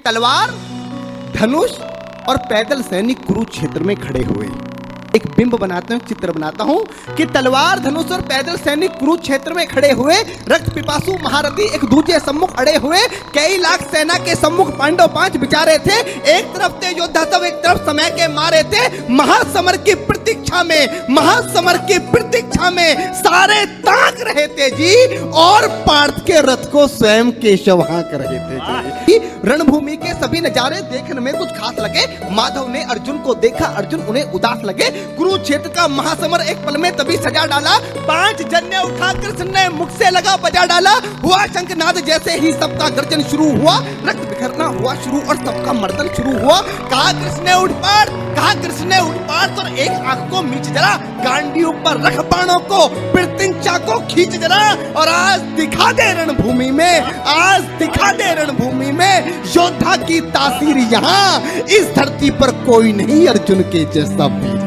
तलवार, धनुष और पैदल सैनिक कुरुक्षेत्र में खड़े हुए। एक बिंब बनाता हूं, चित्र बनाता हूं कि तलवार, धनुष और पैदल सैनिक कुरुक्षेत्र में खड़े हुए, रक्त पिपासु महारथी एक दूसरे सम्मुख अड़े हुए, कई लाख सेना के सम्मुख पांडव 5 बिचारे थे। एक तरफ थे योद्धा सब, एक तरफ समय के मारे थे। महासमर की प्रतीक्षा में, महासमर की प्रतीक्षा में सारे ताक रहे थे जी, और पार्थ के रथ को स्वयं केशव हाँक रहे थे जी। रणभूमि के सभी नजारे देखने में कुछ खास लगे। माधव ने अर्जुन को देखा, अर्जुन उन्हें उदास लगे। कुरुक्षेत्र का महासमर एक पल में तभी सजा डाला। 5 जन्य उठा कृष्ण ने मुख से लगा बजा डाला। हुआ शंखनाद जैसे ही सबका गर्जन शुरू हुआ, रक्त बिखरना हुआ शुरू और सबका मर्दन शुरू हुआ। कहा कृष्ण ने उठ पाड़, कहा कृष्ण ने उठ पाड़, तो एक आंख को मीच जरा, गांडी ऊपर रख बाणों को, प्रत्यंचा को खींच जरा, और आज दिखा दे रणभूमि में, आज दिखा दे रणभूमि में योद्धा की तासीर। यहाँ इस धरती पर कोई नहीं अर्जुन के जैसा वीर,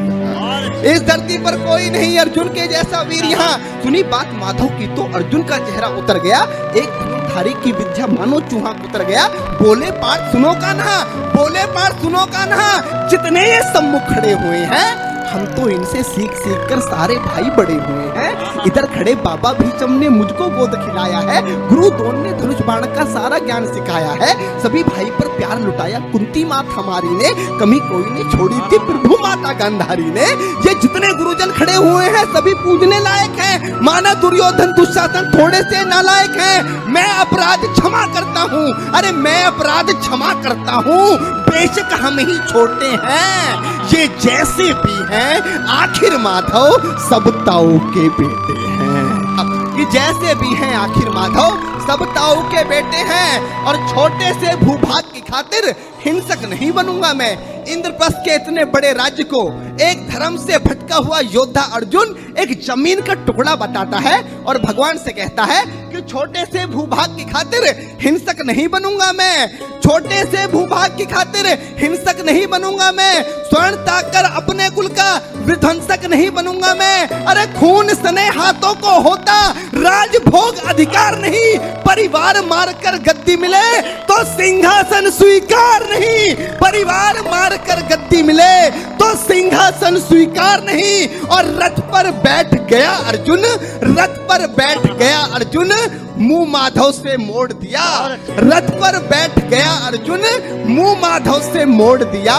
इस धरती पर कोई नहीं अर्जुन के जैसा वीर। यहाँ सुनी बात माधव की तो अर्जुन का चेहरा उतर गया। एक धनुर्धारी की विद्या मानो चूहा उतर गया। बोले पाठ सुनो कान्हा, बोले पाठ सुनो कान्हा, जितने ये सम्मुख खड़े हुए हैं, हम तो इनसे सीख सीख कर सारे भाई बड़े हुए हैं। इधर खड़े बाबा भीष्म ने मुझको गोद खिलाया है, गुरु द्रोण ने धनुष बाण का सारा ज्ञान सिखाया है, सभी भाई पर प्यार लुटाया कुंती मात हमारी ने, कमी कोई ने छोड़ी थी प्रभु माता गांधारी ने। ये जितने गुरुजन खड़े हुए हैं सभी पूजने लायक हैं, माना दुर्योधन दुशासन थोड़े से नालायक हैं। मैं अपराध क्षमा करता हूँ, अरे मैं अपराध क्षमा करता हूँ, बेशक हम ही छोटे हैं, ये जैसे भी हैं आखिर माधव सब ताऊ के बेटे हैं। ये जैसे भी हैं आखिर माधव सब ताऊ के बेटे हैं, और छोटे से भूभाग की खातिर हिंसक नहीं बनूंगा मैं। इंद्रप्रस्थ के इतने बड़े राज्य को एक धर्म से भटका हुआ योद्धा अर्जुन एक जमीन का टुकड़ा बताता है और भगवान से कहता है कि छोटे से भूभाग की खातिर हिंसक नहीं बनूंगा मैं, छोटे से भूभाग की खातिर हिंसक नहीं बनूंगा मैं, स्वर्ण ताकर अपने कुल का विध्वंसक नहीं बनूंगा मैं। अरे खून सने हाथों को होता राजभोग अधिकार नहीं, परिवार मारकर गद्दी मिले तो सिंहासन स्वीकार नहीं, परिवार मारकर गद्दी मिले तो सिंहासन स्वीकार नहीं। और रथ पर बैठ गया अर्जुन, रथ पर बैठ गया अर्जुन, मुंह माधव से मोड़ दिया, रथ पर बैठ गया अर्जुन, मुंह माधव से मोड़ दिया,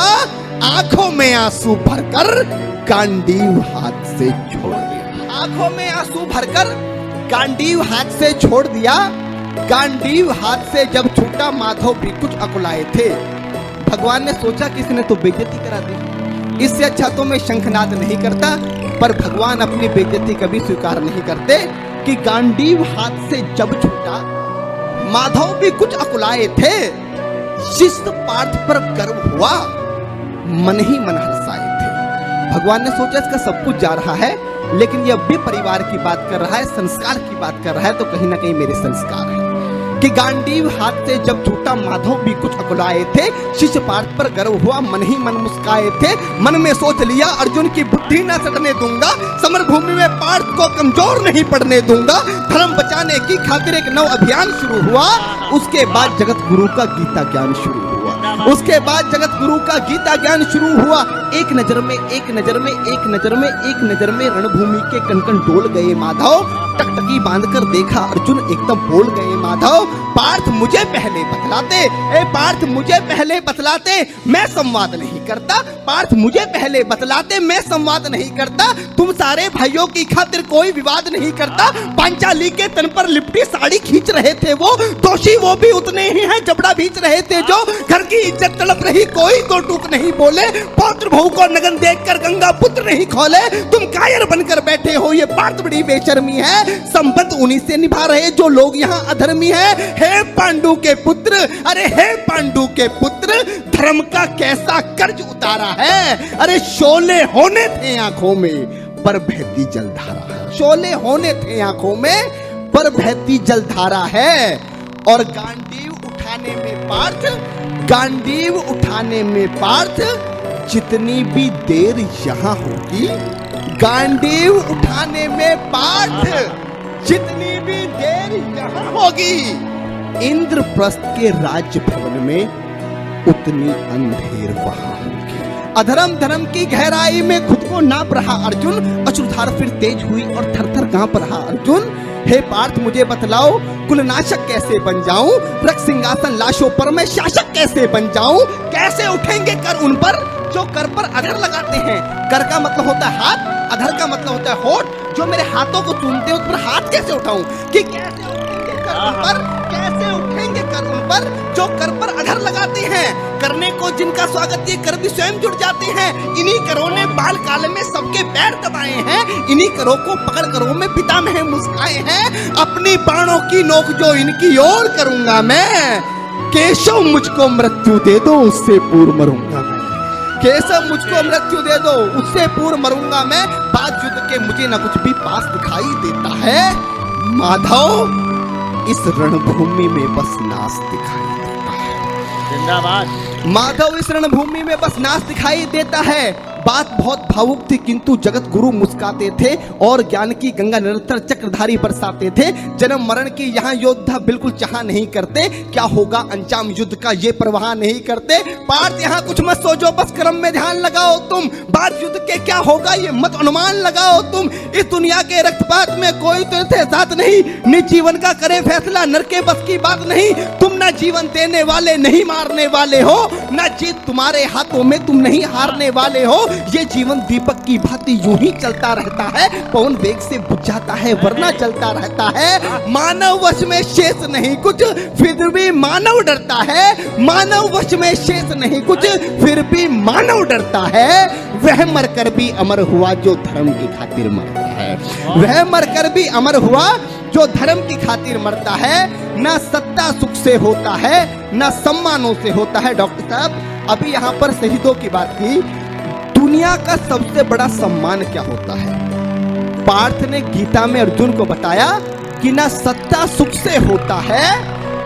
आंखों में आंसू भरकर गांडीव हाथ से छोड़ दिया, आंखों में आंसू भरकर गांडीव हाथ से छोड़ दिया। गांडीव हाथ से जब छूटा माधव भी कुछ अकुलाए थे। भगवान ने सोचा कि इसने तो बेइज्जती करा दी, इससे अच्छा तो मैं शंखनाद नहीं करता, पर भगवान अपनी बेइज्जती कभी स्वीकार नहीं करते कि गांडीव हाथ से जब छूटा माधव भी कुछ अकुलाए थे। शिष्ट पार्थ पर गर्व हुआ, मन ही मन हर्षाए थे। भगवान ने सोचा इसका सब कुछ जा रहा है, लेकिन यह भी परिवार की बात कर रहा है, संस्कार की बात कर रहा है, तो कहीं ना कहीं मेरे संस्कार है कि गांडीव हाथ से जब छूटा माधव भी कुछ अकुलाए थे। शिष्य पार्थ पर गर्व हुआ, मन ही मन मुस्काए थे। मन में सोच लिया अर्जुन की बुद्धि न सड़ने दूंगा, समर भूमि में पार्थ को कमजोर नहीं पड़ने दूंगा। धर्म बचाने की खातिर एक नव अभियान शुरू हुआ। उसके बाद जगत गुरु का गीता ज्ञान शुरू हुआ, उसके बाद जगत गुरु का गीता ज्ञान शुरू हुआ। एक नजर में, एक नजर में, एक नजर में, एक नजर में रणभूमि के कण-कण डोल गए माधव। टकटकी बांधकर देखा अर्जुन, एकदम बोल गए माधव, पार्थ मुझे पहले बतलाते, ए पार्थ मुझे पहले बतलाते, मैं संवाद नहीं करता, पार्थ मुझे पहले बतलाते, मैं संवाद नहीं करता। तुम सारे भाइयों की खातिर कोई विवाद नहीं करता। पांचाली के तन पर लिपटी साड़ी खींच रहे थे वो, दोषी वो भी उतने ही हैं, जबड़ा भींच रहे थे जो। घर की इज्जत तड़प रही, कोई दो टूक नहीं बोले। पौत्र बहू को नगन देखकर गंगा पुत्र नहीं खोले। तुम कायर बनकर बैठे हो, ये पार्थ बड़ी बेशर्मी है। संबंध उन्हीं से निभा रहे जो लोग यहाँ अधर्मी हैं। हे पांडु के पुत्र, अरे हे पांडु के पुत्र, धर्म का कैसा कर्ज उतारा है। अरे शोले होने थे आंखों में पर बहती जलधारा है, शोले होने थे आंखों में पर बहती जलधारा है। और गांडीव उठाने में पार्थ, गांडीव उठाने में पार्थ, जितनी भी देर यहाँ होगी, गांडीव उठाने में पार्थ जितनी भी देर यहाँ होगी, इंद्रप्रस्थ के राज्य भवन में उतनी अंधेर वहां होगी। अधर्म धर्म की गहराई में खुद को नाप रहा अर्जुन, अश्रुधार फिर तेज हुई और थर थर कांप रहा अर्जुन। हे पार्थ मुझे बतलाओ, कुलनाशक कैसे बन जाऊं, रक्त सिंहासन लाशों पर मैं शासक कैसे बन जाऊं। कैसे उठेंगे कर उन पर जो कर पर अधर लगाते हैं। कर का मतलब होता है हाथ, अधर का मतलब होता है होठ। जो मेरे हाथों को चूमते हैं उस पर हाथ कैसे उठाऊं, कि कैसे उठेंगे कर उन पर, कैसे उठेंगे कर उन पर जो कर पर अधर लगाते हैं। करने को जिनका स्वागत ये कर भी स्वयं जुड़ जाते हैं। इन्हीं करों ने बाल काल में सबके पैर दबाए हैं, इन्हीं करों को पकड़ करों में पिता में मुस्काए हैं। अपनी बाणों की नोक जो इनकी ओर करूंगा मैं, केशव मुझको मृत्यु दे दो उससे पूर्व मरूंगा मैं। केशव मुझको मृत्यु दे दो उससे पूर्व मरूंगा मैं। बात युद्ध के मुझे न कुछ भी पास दिखाई देता है। माधव इस रणभूमि में बस नाश दिखाई देता है। जिंदाबाद। माधव इस रणभूमि में बस नाश दिखाई देता है। बात बहुत भावुक थी किंतु जगत गुरु मुस्काते थे और ज्ञान की गंगा निरंतर चक्रधारी बरसाते थे। जन्म मरण की यहाँ योद्धा बिल्कुल चाह नहीं करते, क्या होगा अंजाम युद्ध का ये परवाह नहीं करते। पार्थ यहाँ कुछ मत सोचो, बस कर्म में ध्यान लगाओ तुम। बात युद्ध के क्या होगा ये मत अनुमान लगाओ तुम। इस दुनिया के रक्तपात में कोई तो साथ नहीं, निज जीवन का करे फैसला नर के बस की बात नहीं। तुम ना जीवन देने वाले नहीं मारने वाले हो, ना जीत तुम्हारे हाथों में तुम नहीं हारने वाले हो। ये जीवन दीपक की भांति यूं ही चलता रहता है, पवन वेग से बुझ जाता है वरना चलता रहता है। मानव वश में शेष नहीं कुछ फिर भी मानव डरता है। मानव वश में शेष नहीं कुछ फिर भी मानव डरता है। वह मरकर भी अमर हुआ जो धर्म की खातिर मरता है। वह मरकर भी अमर हुआ जो धर्म की खातिर मरता है। ना सत्ता सुख से होता है, ना सम्मानों से होता है। डॉक्टर साहब अभी यहाँ पर शहीदों की बात की, दुनिया का सबसे बड़ा सम्मान क्या होता है। पार्थ ने गीता में अर्जुन को बताया कि ना सत्ता सुख से होता है,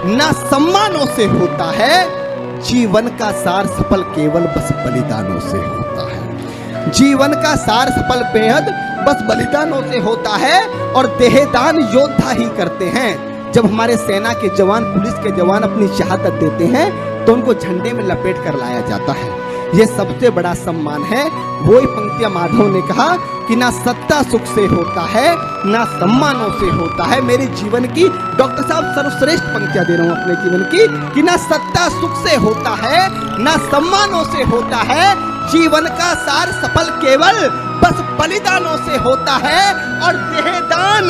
ना सम्मानों से होता है। जीवन का सार सफल केवल बस बलिदानों से होता है। जीवन का सार सफल बेहद बस बलिदानों से होता है। और देहदान योद्धा ही करते हैं। जब हमारे सेना के जवान, पुलिस के जवान अपनी शहादत देते हैं तो उनको झंडे में लपेट कर लाया जाता है। ये सबसे बड़ा सम्मान है। वही पंक्तियां माधव ने कहा कि ना सत्ता सुख से होता है, ना सम्मानों से होता है। मेरे जीवन की डॉक्टर साहब सर्वश्रेष्ठ पंक्तियां दे रहा हूं अपने जीवन की, कि ना सत्ता सुख से होता है, ना सम्मानों से होता है। जीवन का सार सफल केवल बस बलिदानों से होता है। और देहदान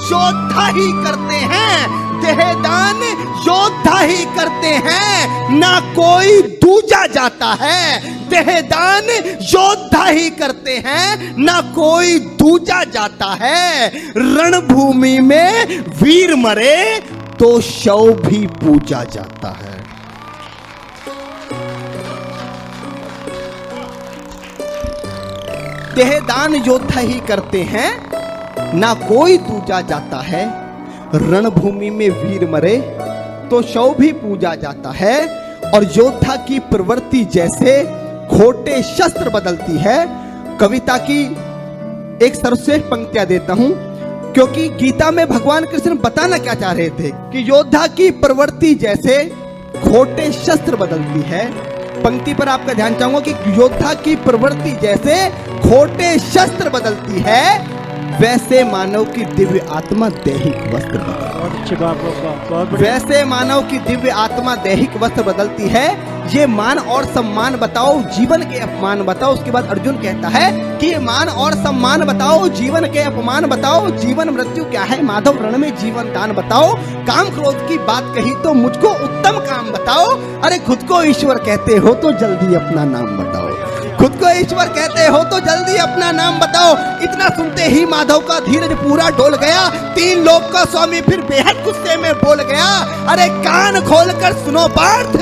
योद्धा ही करते हैं। देहदान योद्धा ही करते हैं, ना कोई दूजा जाता है। देहदान योद्धा ही करते हैं, ना कोई दूजा जाता है। रणभूमि में वीर मरे तो शव भी पूजा जाता है। देहदान योद्धा ही करते हैं, ना कोई दूजा जाता है। रणभूमि में वीर मरे तो शव भी पूजा जाता है। और योद्धा की प्रवृत्ति जैसे खोटे शस्त्र बदलती है। कविता की एक सर्वश्रेष्ठ पंक्तियां देता हूं, क्योंकि गीता में भगवान कृष्ण बताना क्या चाह रहे थे कि योद्धा की प्रवृत्ति जैसे खोटे शस्त्र बदलती है। पंक्ति पर आपका ध्यान चाहूंगा कि योद्धा की प्रवृत्ति जैसे खोटे शस्त्र बदलती है, वैसे मानव की दिव्य आत्मा दैहिक वस्त्र बदलती है। वैसे मानव की दिव्य आत्मा दैहिक वस्त्र बदलती है। ये मान और सम्मान बताओ, जीवन के अपमान बताओ। उसके बाद अर्जुन कहता है कि ये मान और सम्मान बताओ, जीवन के अपमान बताओ। जीवन मृत्यु क्या है माधव, रण में जीवन दान बताओ। काम क्रोध की बात कही तो मुझको उत्तम काम बताओ। अरे खुद को ईश्वर कहते हो तो जल्दी अपना नाम बताओ। खुद को ईश्वर कहते हो तो जल्दी अपना नाम बताओ। इतना सुनते ही माधव का धीरज पूरा डोल गया। तीन लोक का स्वामी फिर बेहद गुस्से में बोल गया, अरे कान खोलकर सुनो पार्थ,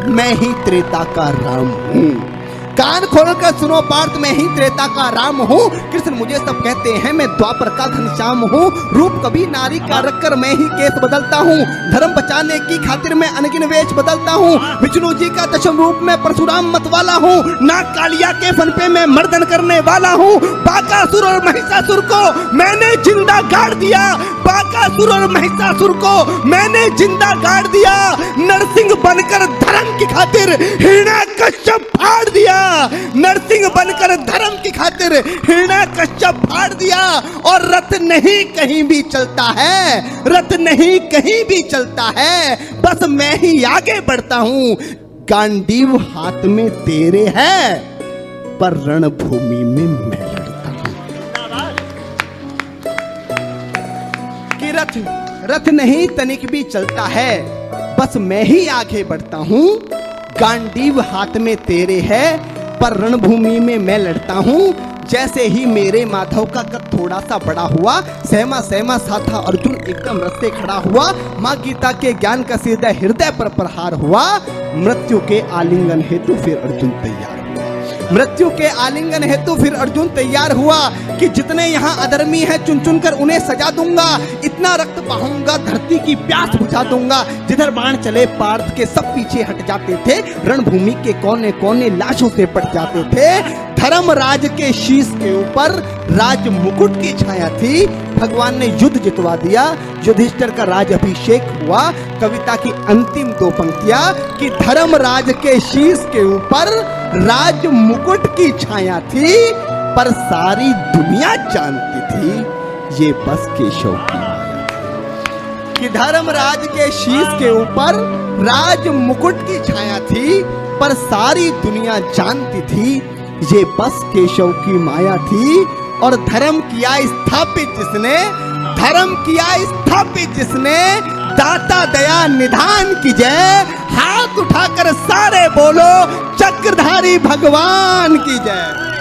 मैं ही त्रेता का राम हूँ। कान खोलकर सुनो पार्थ, मैं ही त्रेता का राम हूँ। कृष्ण मुझे सब कहते हैं, मैं द्वापर का घनश्याम हूँ। रूप कभी नारी का रखकर मैं ही केस बदलता हूँ। धर्म बचाने की खातिर मैं अनगिन वेश बदलता हूँ। विष्णु जी का दशम रूप में परशुराम मतवाला हूँ। नाग कालिया के फन पे मैं मर्दन करने वाला हूँ। बाकासुर और महिषासुर को मैंने जिंदा गाड़ दिया। बाकासुर और महिषासुर को मैंने जिंदा गाड़ दिया। नरसिंह बनकर धर्म की खातिर हिरण्यकश्यप फाड़ दिया। नरसिंह बनकर धर्म की खातिर हिरण्यकश्यप फाड़ दिया। और रथ नहीं कहीं भी चलता है, रथ नहीं कहीं भी चलता है, बस मैं ही आगे बढ़ता हूं। गांडीव हाथ में तेरे है, पर रणभूमि में मैं लड़ता हूं। कि रथ नहीं तनिक भी चलता है, बस मैं ही आगे बढ़ता हूं। गांडीव हाथ में तेरे है, पर रणभूमि में मैं लड़ता हूं। जैसे ही मेरे माधव का कद थोड़ा सा बड़ा हुआ, सहमा सहमा सा था अर्जुन एकदम रस्ते खड़ा हुआ। माँ गीता के ज्ञान का सीधा हृदय पर प्रहार हुआ। मृत्यु के आलिंगन हेतु फिर अर्जुन तैयार हुआ। मृत्यु के आलिंगन हेतु फिर अर्जुन तैयार हुआ कि जितने यहाँ अधर्मी हैं चुन चुन कर उन्हें सजा दूंगा। इतना रक्त बहाऊंगा, धरती की प्यास बुझा दूंगा। जिधर बाण चले पार्थ के सब पीछे हट जाते थे। रणभूमि के कोने कोने लाशों से पट जाते थे। धर्मराज के शीश के ऊपर राज मुकुट की छाया थी। भगवान ने युद्ध जितवा दिया। युधिष्ठिर का राज अभिषेक हुआ। कविता की अंतिम दो पंक्तियां कि धर्मराज के शीश के ऊपर राज मुकुट की छाया थी, पर सारी दुनिया जानती थी ये बस केशव की माया थी। कि धर्मराज के शीश के ऊपर राज मुकुट की छाया थी, पर सारी दुनिया जानती थी ये बस केशव की माया थी। और धर्म किया स्थापित जिसने, धर्म किया स्थापित जिसने, दाता दया निधान की जय। हाथ उठाकर सारे बोलो चक्रधारी भगवान की जय।